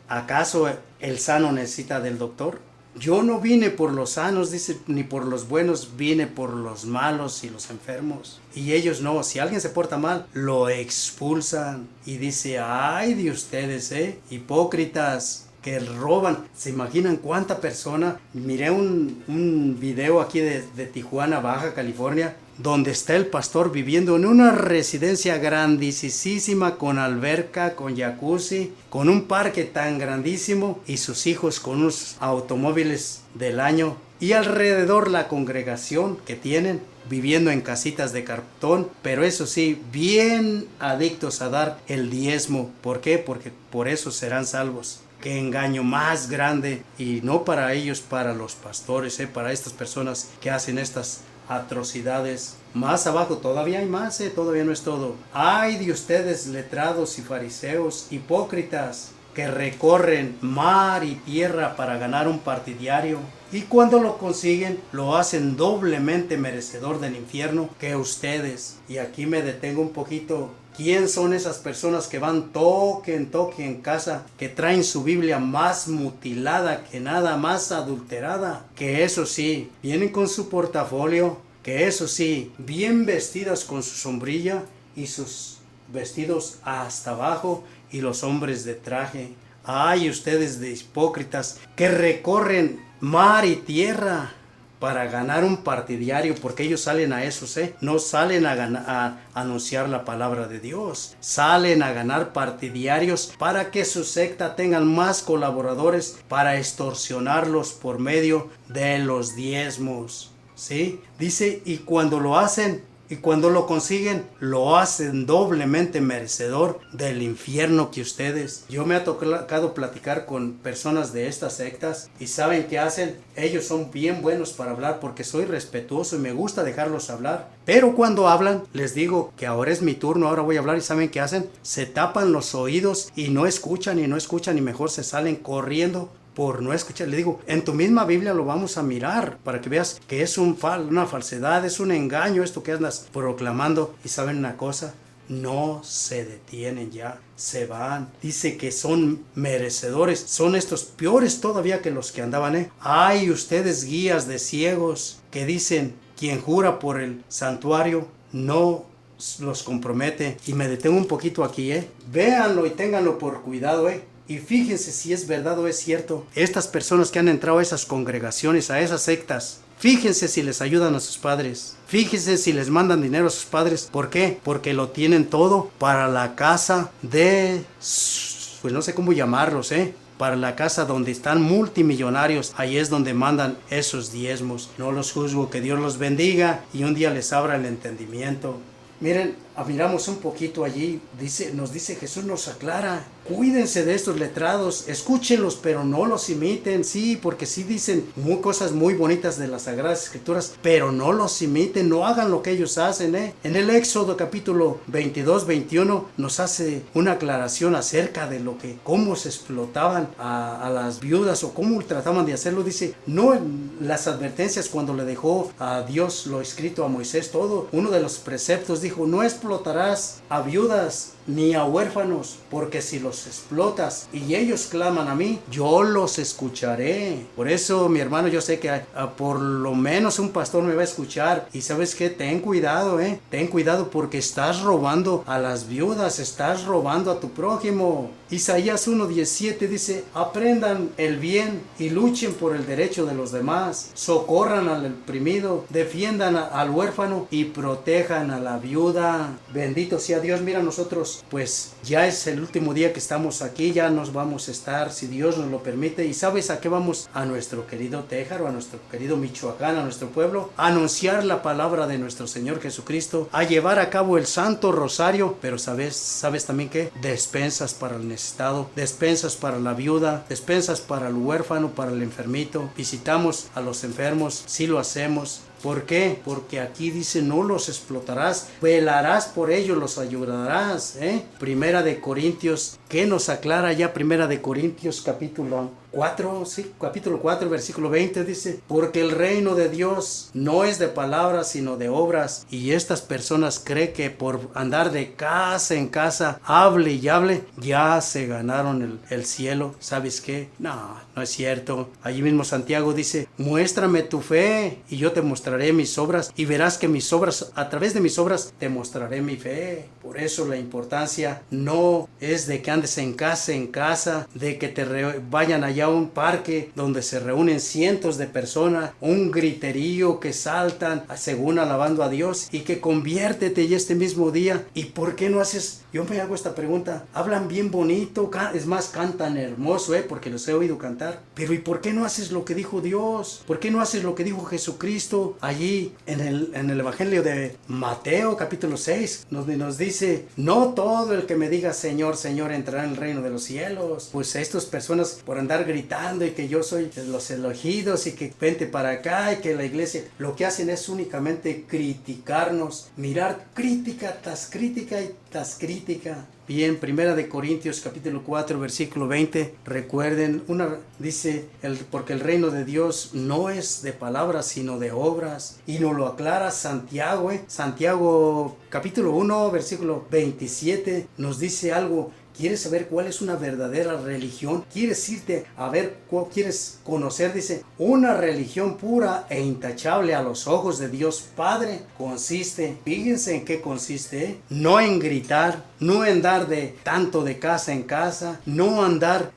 ¿Acaso el sano necesita del doctor? Yo no vine por los sanos, dice, ni por los buenos, vine por los malos y los enfermos. Y ellos no, si alguien se porta mal, lo expulsan. Y dice, ay de ustedes, hipócritas, que roban. ¿Se imaginan cuánta persona? Miré un video aquí de Tijuana, Baja California, donde está el pastor viviendo en una residencia grandísima, con alberca, con jacuzzi, con un parque tan grandísimo, y sus hijos con unos automóviles del año, y alrededor la congregación que tienen, viviendo en casitas de cartón, pero eso sí, bien adictos a dar el diezmo. ¿Por qué? Porque por eso serán salvos. Qué engaño más grande, y no para ellos, para los pastores, para estas personas que hacen estas atrocidades. Más abajo todavía hay más, todavía no es todo. Ay de ustedes, letrados y fariseos, hipócritas, que recorren mar y tierra para ganar un partidario, y cuando lo consiguen lo hacen doblemente merecedor del infierno que ustedes. Y aquí me detengo un poquito. ¿Quién son esas personas que van toque en casa, que traen su Biblia más mutilada que nada, más adulterada? Que eso sí, vienen con su portafolio, que eso sí, bien vestidas con su sombrilla y sus vestidos hasta abajo, y los hombres de traje. Ay, ustedes de hipócritas, que recorren mar y tierra para ganar un partidario, porque ellos salen a eso, no salen a anunciar la palabra de Dios, salen a ganar partidarios para que su secta tengan más colaboradores, para extorsionarlos por medio de los diezmos, ¿sí? Dice, y cuando lo hacen, y cuando lo consiguen, lo hacen doblemente merecedor del infierno que ustedes. Yo me ha tocado platicar con personas de estas sectas, y ¿saben qué hacen? Ellos son bien buenos para hablar, porque soy respetuoso y me gusta dejarlos hablar. Pero cuando hablan, les digo que ahora es mi turno, ahora voy a hablar, y ¿saben qué hacen? Se tapan los oídos y no escuchan, y mejor se salen corriendo por no escuchar. Le digo, en tu misma Biblia lo vamos a mirar para que veas que es una falsedad, es un engaño esto que andas proclamando. Y ¿saben una cosa? No se detienen ya, se van. Dice que son merecedores, son estos peores todavía que los que andaban, Ay, ustedes guías de ciegos, que dicen, quien jura por el santuario no los compromete. Y me detengo un poquito aquí, Véanlo y ténganlo por cuidado, Y fíjense si es verdad o es cierto. Estas personas que han entrado a esas congregaciones, a esas sectas, fíjense si les ayudan a sus padres. Fíjense si les mandan dinero a sus padres. ¿Por qué? Porque lo tienen todo para la casa de... pues no sé cómo llamarlos, para la casa donde están multimillonarios. Ahí es donde mandan esos diezmos. No los juzgo, que Dios los bendiga y un día les abra el entendimiento. Miren, miramos un poquito allí, nos dice Jesús, nos aclara, cuídense de estos letrados, escúchenlos pero no los imiten, sí, porque sí dicen cosas muy bonitas de las Sagradas Escrituras, pero no los imiten, no hagan lo que ellos hacen, En el Éxodo capítulo 22, 21 nos hace una aclaración acerca de cómo se explotaban a las viudas, o cómo trataban de hacerlo. Dice, no, las advertencias cuando le dejó a Dios lo escrito a Moisés todo, uno de los preceptos dijo, no es explotarás a viudas ni a huérfanos, porque si los explotas y ellos claman a mí, yo los escucharé. Por eso, mi hermano, yo sé que por lo menos un pastor me va a escuchar. Y ¿sabes qué? Ten cuidado, ten cuidado, porque estás robando a las viudas, estás robando a tu prójimo. Isaías 1:17 dice: aprendan el bien y luchen por el derecho de los demás, socorran al oprimido, defiendan al huérfano y protejan a la viuda. Bendito sea Dios. Mira, nosotros pues ya es el último día que estamos aquí, ya nos vamos a estar, si Dios nos lo permite. ¿Y sabes a qué vamos? A nuestro querido Téjaro, a nuestro querido Michoacán, a nuestro pueblo, a anunciar la palabra de nuestro Señor Jesucristo, a llevar a cabo el Santo Rosario. Pero ¿sabes también qué? Despensas para el necesitado, despensas para la viuda, despensas para el huérfano, para el enfermito. Visitamos a los enfermos, sí lo hacemos. ¿Por qué? Porque aquí dice: no los explotarás, velarás por ellos, los ayudarás. Primera de Corintios, ¿qué nos aclara ya? Primera de Corintios capítulo 4, capítulo 4, versículo 20 dice: porque el reino de Dios no es de palabras, sino de obras. Y estas personas creen que por andar de casa en casa, hable y hable, ya se ganaron el cielo. ¿Sabes qué? No es cierto. Allí mismo Santiago dice: muéstrame tu fe y yo te mostraré mis obras, y verás que mis obras, a través de mis obras te mostraré mi fe. Por eso la importancia no es de que andes en casa, de que te vayan allá a un parque donde se reúnen cientos de personas, un griterío, que saltan según alabando a Dios, y que conviértete ya este mismo día. ¿Y por qué no haces? Yo me hago esta pregunta. Hablan bien bonito, es más, cantan hermoso, porque los he oído cantar. Pero ¿y por qué no haces lo que dijo Dios? ¿Por qué no haces lo que dijo Jesucristo allí en el Evangelio de Mateo capítulo 6? Nos dice: no todo el que me diga Señor, Señor entrará en el reino de los cielos. Pues estas personas, por andar gritando y que yo soy los elegidos y que vente para acá y que la iglesia, lo que hacen es únicamente criticarnos, mirar crítica tras crítica y tras crítica. Bien, Primera de Corintios capítulo 4 versículo 20, recuerden, dice: porque el reino de Dios no es de palabras sino de obras. Y nos lo aclara Santiago, Santiago capítulo 1 versículo 27 nos dice algo. ¿Quieres saber cuál es una verdadera religión? ¿Quieres irte a ver cuál quieres conocer? Dice: una religión pura e intachable a los ojos de Dios Padre consiste, fíjense en qué consiste, no en gritar, no en dar tanto de casa en casa, no andar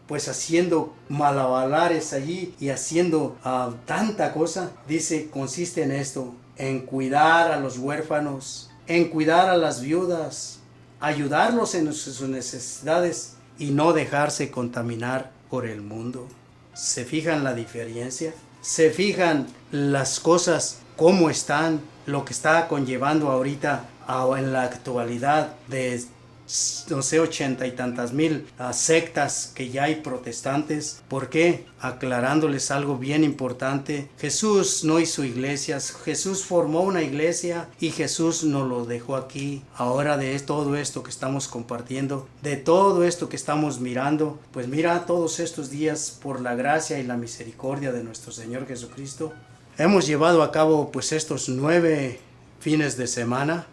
pues haciendo malabares allí y haciendo tanta cosa. Dice: consiste en esto, en cuidar a los huérfanos, en cuidar a las viudas, ayudarlos en sus necesidades y no dejarse contaminar por el mundo. ¿Se fijan la diferencia? ¿Se fijan las cosas cómo están? Lo que está conllevando ahorita en la actualidad de, no sé, 80 y tantas mil sectas que ya hay protestantes. ¿Por qué? Aclarándoles algo bien importante. Jesús no hizo iglesias, Jesús formó una iglesia y Jesús nos lo dejó aquí. Ahora de todo esto que estamos compartiendo, de todo esto que estamos mirando, pues mira, todos estos días, por la gracia y la misericordia de nuestro Señor Jesucristo, hemos llevado a cabo pues estos 9 fines de semana,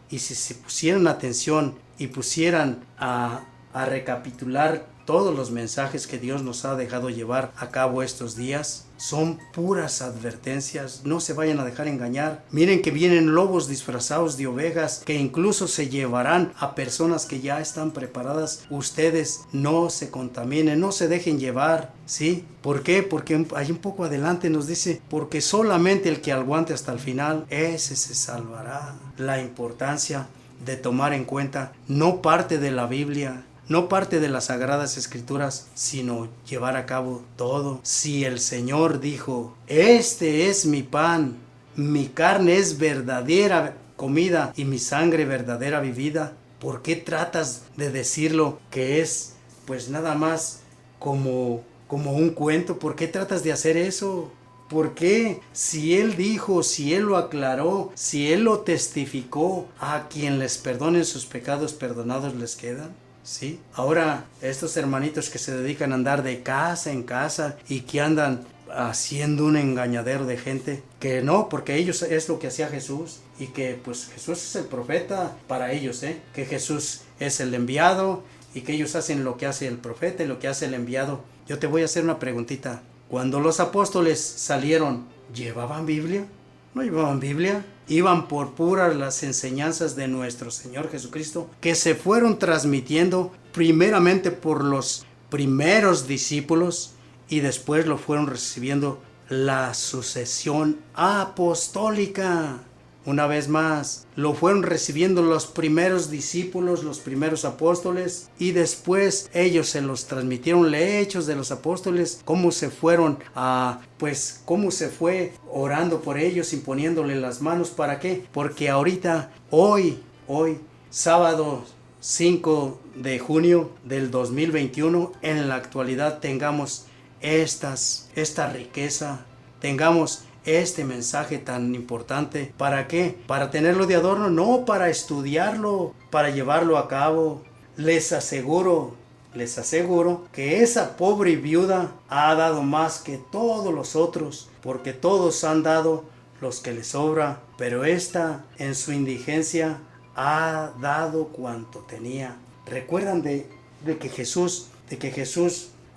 y si se pusieran atención y pusieran a recapitular todos los mensajes que Dios nos ha dejado llevar a cabo estos días, son puras advertencias. No se vayan a dejar engañar. Miren que vienen lobos disfrazados de ovejas, que incluso se llevarán a personas que ya están preparadas. Ustedes no se contaminen, no se dejen llevar, ¿sí? ¿Por qué? Porque ahí un poco adelante nos dice: porque solamente el que aguante hasta el final, ese se salvará. La importancia de tomar en cuenta no parte de la Biblia, no parte de las Sagradas Escrituras, sino llevar a cabo todo. Si el Señor dijo: este es mi pan, mi carne es verdadera comida y mi sangre verdadera bebida, ¿por qué tratas de decirlo que es pues nada más como un cuento? ¿Por qué tratas de hacer eso? ¿Por qué? Si Él dijo, si Él lo aclaró, si Él lo testificó, a quien les perdonen sus pecados, perdonados les quedan. ¿Sí? Ahora estos hermanitos que se dedican a andar de casa en casa y que andan haciendo un engañadero de gente, que no, porque ellos es lo que hacía Jesús, y que pues Jesús es el profeta para ellos, que Jesús es el enviado, y que ellos hacen lo que hace el profeta y lo que hace el enviado. Yo te voy a hacer una preguntita. Cuando los apóstoles salieron, ¿llevaban Biblia? No llevaban Biblia. Iban por puras las enseñanzas de nuestro Señor Jesucristo, que se fueron transmitiendo primeramente por los primeros discípulos, y después lo fueron recibiendo la sucesión apostólica. Una vez más, lo fueron recibiendo los primeros discípulos, los primeros apóstoles, y después ellos se los transmitieron hechos de los apóstoles, cómo se fueron cómo se fue orando por ellos, imponiéndole las manos. ¿Para qué? Porque ahorita, hoy, sábado 5 de junio del 2021, en la actualidad tengamos esta riqueza, tengamos este mensaje tan importante. ¿Para qué? ¿Para tenerlo de adorno? No, para estudiarlo, para llevarlo a cabo. Les aseguro que esa pobre viuda ha dado más que todos los otros, porque todos han dado los que les sobra, pero esta en su indigencia ha dado cuanto tenía. ¿Recuerdan de que Jesús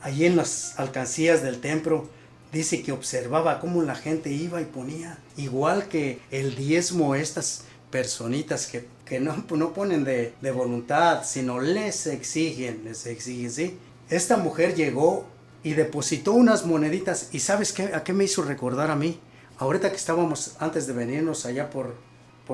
allí en las alcancías del templo dice que observaba cómo la gente iba y ponía, igual que el diezmo, estas personitas que no ponen de voluntad, sino les exigen, ¿sí? Esta mujer llegó y depositó unas moneditas, y ¿sabes qué? ¿A qué me hizo recordar a mí? Ahorita que estábamos, antes de venirnos allá por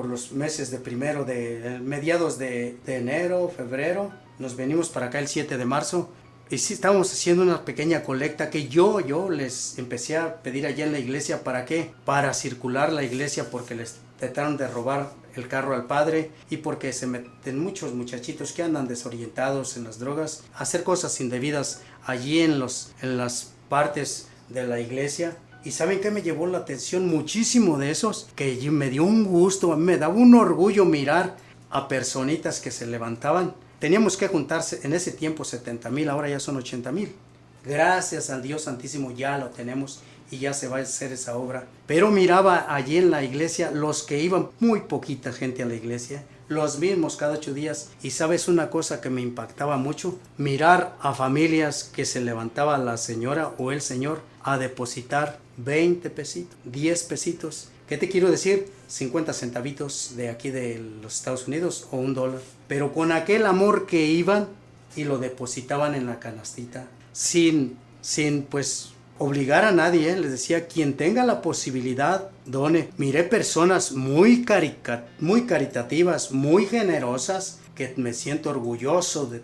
los meses de mediados de enero, febrero, nos venimos para acá el 7 de marzo, y sí estábamos haciendo una pequeña colecta que yo les empecé a pedir allá en la iglesia. ¿Para qué? Para circular la iglesia, porque les trataron de robar el carro al padre, y porque se meten muchos muchachitos que andan desorientados en las drogas, a hacer cosas indebidas allí en las partes de la iglesia. ¿Y saben qué me llevó la atención? Muchísimo de esos, que me dio un gusto, a mí me daba un orgullo mirar a personitas que se levantaban. Teníamos que juntarse en ese tiempo 70,000, ahora ya son 80,000. Gracias al Dios Santísimo ya lo tenemos y ya se va a hacer esa obra. Pero miraba allí en la iglesia los que iban, muy poquita gente a la iglesia, los mismos cada 8 días. Y sabes una cosa que me impactaba mucho, mirar a familias que se levantaba la señora o el señor a depositar 20 pesitos, 10 pesitos. ¿Qué te quiero decir? 50 centavitos de aquí de los Estados Unidos o $1. Pero con aquel amor que iban y lo depositaban en la canastita, sin pues obligar a nadie, les decía, quien tenga la posibilidad, done. Miré personas muy caritativas, muy generosas, que me siento orgulloso de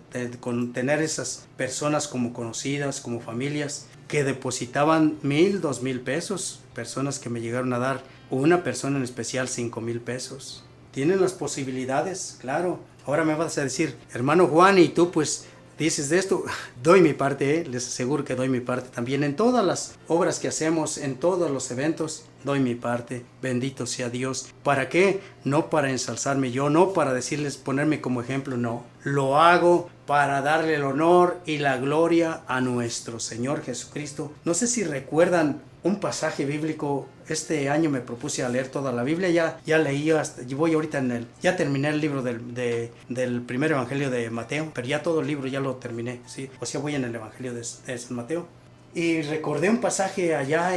tener esas personas como conocidas, como familias, que depositaban 1,000, 2,000 pesos, personas que me llegaron a dar, una persona en especial 5,000 pesos. ¿Tienen las posibilidades? Claro. Ahora me vas a decir, hermano Juan, y tú pues dices de esto. Doy mi parte, les aseguro que doy mi parte también. En todas las obras que hacemos, en todos los eventos, doy mi parte. Bendito sea Dios. ¿Para qué? No para ensalzarme yo, no para decirles, ponerme como ejemplo, no. Lo hago para darle el honor y la gloria a nuestro Señor Jesucristo. No sé si recuerdan un pasaje bíblico. Este año me propuse a leer toda la Biblia, ya leí, voy ahorita ya terminé el libro del primer evangelio de Mateo, pero ya todo el libro ya lo terminé, ¿sí? O sea, voy en el evangelio de San Mateo, y recordé un pasaje allá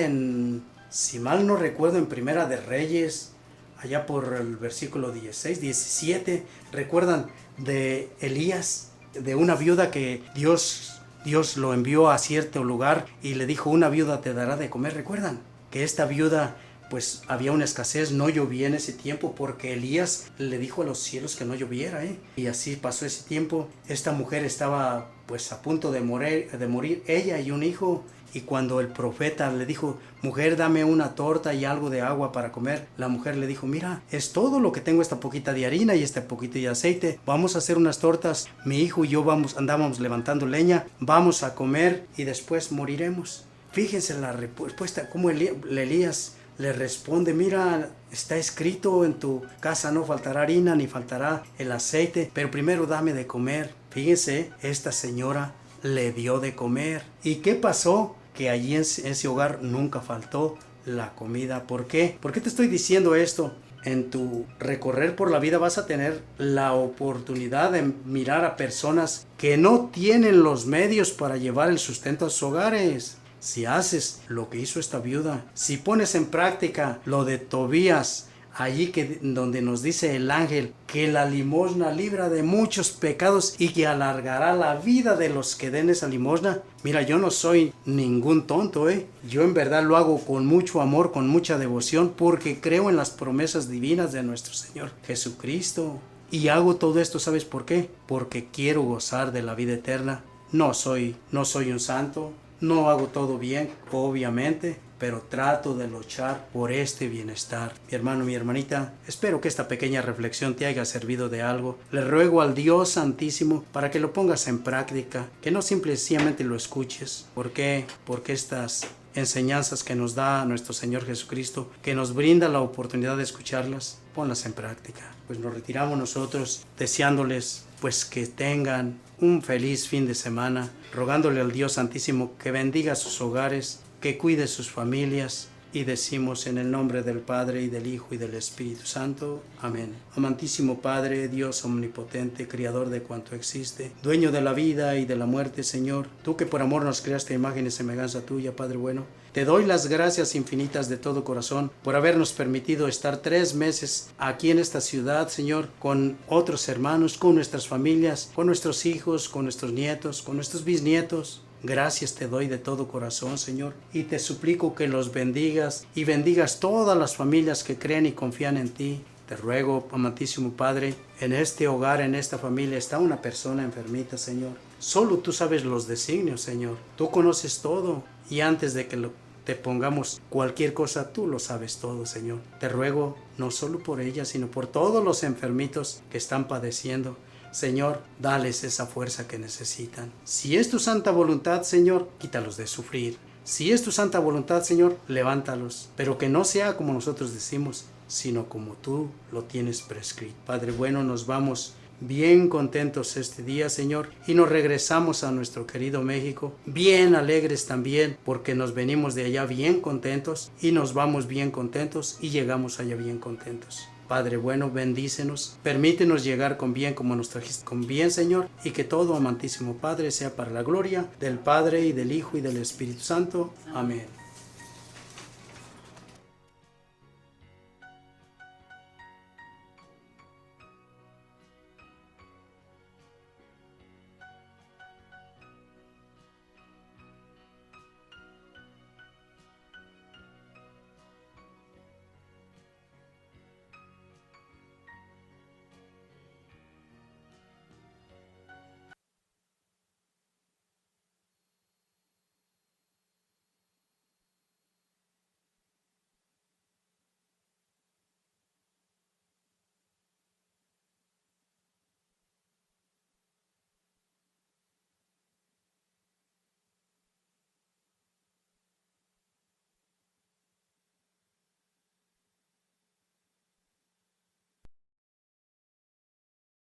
si mal no recuerdo, en Primera de Reyes, allá por el versículo 16, 17, recuerdan de Elías, de una viuda que Dios lo envió a cierto lugar y le dijo, una viuda te dará de comer. ¿Recuerdan? Que esta viuda, pues había una escasez, no llovía en ese tiempo, porque Elías le dijo a los cielos que no lloviera, y así pasó ese tiempo. Esta mujer estaba pues a punto de morir, ella y un hijo, y cuando el profeta le dijo, mujer, dame una torta y algo de agua para comer, la mujer le dijo, mira, es todo lo que tengo, esta poquita de harina y este poquito de aceite, vamos a hacer unas tortas, mi hijo y yo andábamos levantando leña, vamos a comer y después moriremos. Fíjense la respuesta, cómo Elías le responde, mira, está escrito, en tu casa no faltará harina ni faltará el aceite, pero primero dame de comer. Fíjense, esta señora le dio de comer. ¿Y qué pasó? que allí en ese hogar nunca faltó la comida. ¿Por qué? ¿Por qué te estoy diciendo esto? En tu recorrer por la vida vas a tener la oportunidad de mirar a personas que no tienen los medios para llevar el sustento a sus hogares. Si haces lo que hizo esta viuda, si pones en práctica lo de Tobías, allí donde nos dice el ángel que la limosna libra de muchos pecados y que alargará la vida de los que den esa limosna. Mira, yo no soy ningún tonto, yo en verdad lo hago con mucho amor, con mucha devoción, porque creo en las promesas divinas de nuestro Señor Jesucristo. Y hago todo esto, ¿sabes por qué? Porque quiero gozar de la vida eterna. No soy un santo, no hago todo bien, obviamente, pero trato de luchar por este bienestar. Mi hermano, mi hermanita, espero que esta pequeña reflexión te haya servido de algo. Le ruego al Dios Santísimo para que lo pongas en práctica, que no simplemente lo escuches. ¿Por qué? Porque estas enseñanzas que nos da nuestro Señor Jesucristo, que nos brinda la oportunidad de escucharlas, ponlas en práctica. Pues nos retiramos nosotros deseándoles pues que tengan un feliz fin de semana, rogándole al Dios Santísimo que bendiga sus hogares, que cuide sus familias, y decimos en el nombre del Padre, y del Hijo, y del Espíritu Santo. Amén. Amantísimo Padre, Dios omnipotente, Creador de cuanto existe, dueño de la vida y de la muerte, Señor, tú que por amor nos creaste a imagen y semejanza tuya, Padre bueno, te doy las gracias infinitas de todo corazón por habernos permitido estar 3 meses aquí en esta ciudad, Señor, con otros hermanos, con nuestras familias, con nuestros hijos, con nuestros nietos, con nuestros bisnietos. Gracias te doy de todo corazón, Señor, y te suplico que los bendigas y bendigas todas las familias que creen y confían en ti. Te ruego, amantísimo Padre, en este hogar, en esta familia, está una persona enfermita, Señor. Solo tú sabes los designios, Señor. Tú conoces todo, y antes de que te pongamos cualquier cosa, tú lo sabes todo, Señor. Te ruego, no solo por ella, sino por todos los enfermitos que están padeciendo. Señor, dales esa fuerza que necesitan. Si es tu santa voluntad, Señor, quítalos de sufrir. Si es tu santa voluntad, Señor, levántalos. Pero que no sea como nosotros decimos, sino como tú lo tienes prescrito. Padre bueno, nos vamos bien contentos este día, Señor, y nos regresamos a nuestro querido México, bien alegres también, porque nos venimos de allá bien contentos, y nos vamos bien contentos, y llegamos allá bien contentos. Padre bueno, bendícenos, permítenos llegar con bien como nos trajiste con bien, Señor, y que todo, amantísimo Padre, sea para la gloria del Padre, y del Hijo, y del Espíritu Santo. Amén.